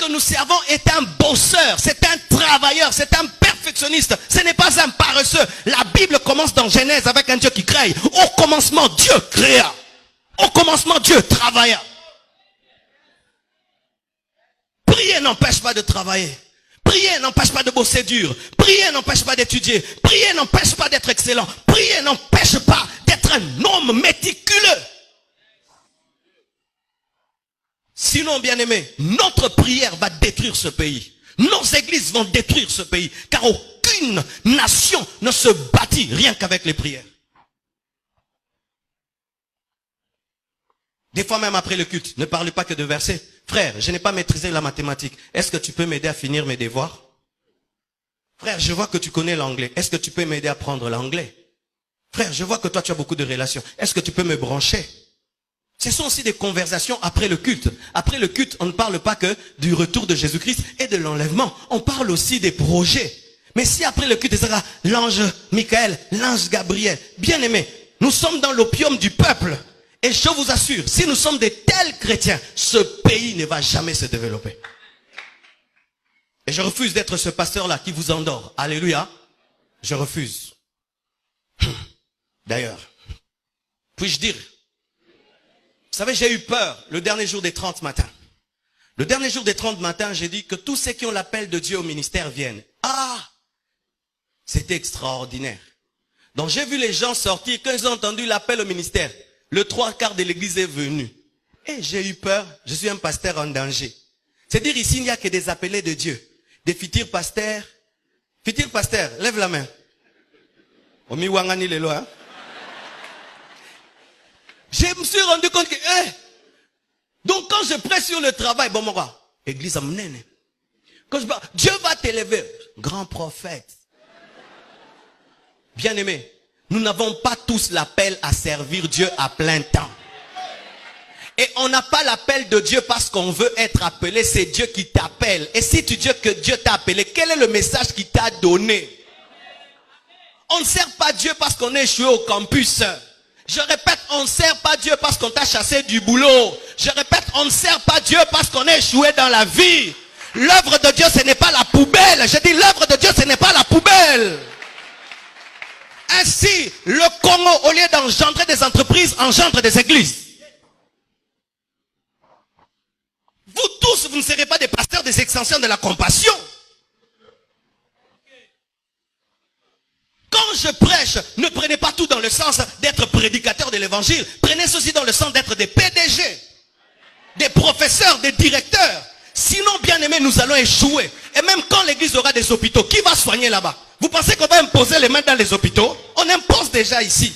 que nous servons est un bosseur, c'est un travailleur, c'est un perfectionniste. Ce n'est pas un paresseux. La Bible commence dans Genèse avec un Dieu qui crée. Au commencement, Dieu créa. Au commencement, Dieu travailla. Prier n'empêche pas de travailler. Prier n'empêche pas de bosser dur. Prier n'empêche pas d'étudier. Prier n'empêche pas d'être excellent. Prier n'empêche pas d'être un homme méticuleux. Sinon, bien-aimé, notre prière va détruire ce pays. Nos églises vont détruire ce pays. Car aucune nation ne se bâtit rien qu'avec les prières. Des fois même après le culte, ne parlez pas que de versets. Frère, je n'ai pas maîtrisé la mathématique. Est-ce que tu peux m'aider à finir mes devoirs? Frère, je vois que tu connais l'anglais. Est-ce que tu peux m'aider à apprendre l'anglais? Frère, je vois que toi tu as beaucoup de relations. Est-ce que tu peux me brancher? Ce sont aussi des conversations après le culte. Après le culte, on ne parle pas que du retour de Jésus-Christ et de l'enlèvement. On parle aussi des projets. Mais si après le culte, il sera l'ange Michael, l'ange Gabriel, bien aimé, nous sommes dans l'opium du peuple. Et je vous assure, si nous sommes de tels chrétiens, ce pays ne va jamais se développer. Et je refuse d'être ce pasteur-là qui vous endort. Alléluia. Je refuse. D'ailleurs, puis-je dire, vous savez, j'ai eu peur le dernier jour des 30 matins. Le dernier jour des 30 matins, j'ai dit que tous ceux qui ont l'appel de Dieu au ministère viennent. Ah! C'était extraordinaire. Donc j'ai vu les gens sortir, quand ils ont entendu l'appel au ministère, le 3/4 de l'église est venu. Et j'ai eu peur, je suis un pasteur en danger. C'est-à-dire ici, il n'y a que des appelés de Dieu. Des futurs pasteurs. Futurs pasteurs, lève la main. Omi wangani lelo, hein? Je me suis rendu compte que, donc quand je prêche sur le travail, bon, mon gars, église amène. Quand je parle, Dieu va t'élever. Grand prophète. Bien aimé, nous n'avons pas tous l'appel à servir Dieu à plein temps. Et on n'a pas l'appel de Dieu parce qu'on veut être appelé, c'est Dieu qui t'appelle. Et si tu dis que Dieu t'a appelé, quel est le message qu'il t'a donné? On ne sert pas Dieu parce qu'on est échoué au campus. Je répète, on ne sert pas Dieu parce qu'on t'a chassé du boulot. Je répète, on ne sert pas Dieu parce qu'on est échoué dans la vie. L'œuvre de Dieu, ce n'est pas la poubelle. Je dis, l'œuvre de Dieu, ce n'est pas la poubelle. Ainsi, le Congo, au lieu d'engendrer des entreprises, engendre des églises. Vous tous, vous ne serez pas des pasteurs des extensions de la compassion. Quand je prêche, ne prenez pas tout dans le sens d'être prédicateur de l'évangile. Prenez ceci dans le sens d'être des PDG, des professeurs, des directeurs. Sinon, bien aimé, nous allons échouer. Et même quand l'église aura des hôpitaux, qui va soigner là-bas? Vous pensez qu'on va imposer les mains dans les hôpitaux? On impose déjà ici.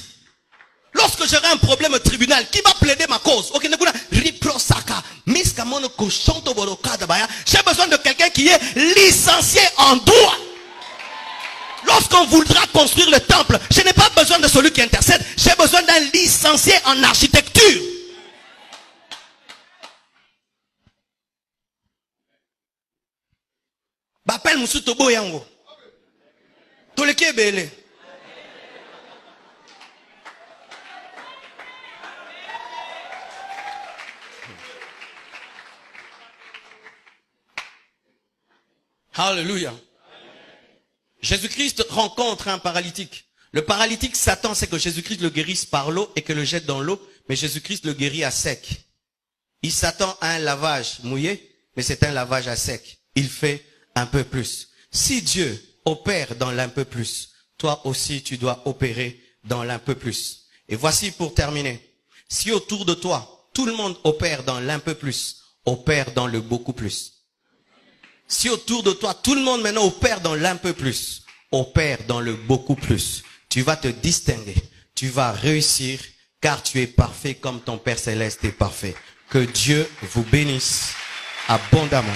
Lorsque j'aurai un problème au tribunal, qui va plaider ma cause? J'ai besoin de quelqu'un qui est licencié en droit. Lorsqu'on voudra construire le temple, je n'ai pas besoin de celui qui intercède. J'ai besoin d'un licencié en architecture. Bapel Musutobo Yango. Toleke Bele. Alléluia. Jésus-Christ rencontre un paralytique. Le paralytique s'attend, c'est que Jésus-Christ le guérisse par l'eau et que le jette dans l'eau, mais Jésus-Christ le guérit à sec. Il s'attend à un lavage mouillé, mais c'est un lavage à sec. Il fait un peu plus. Si Dieu opère dans l'un peu plus, toi aussi tu dois opérer dans l'un peu plus. Et voici pour terminer. Si autour de toi, tout le monde opère dans l'un peu plus, opère dans le beaucoup plus. Si autour de toi, tout le monde maintenant opère dans l'un peu plus, opère dans le beaucoup plus, tu vas te distinguer, tu vas réussir, car tu es parfait comme ton Père Céleste est parfait. Que Dieu vous bénisse abondamment.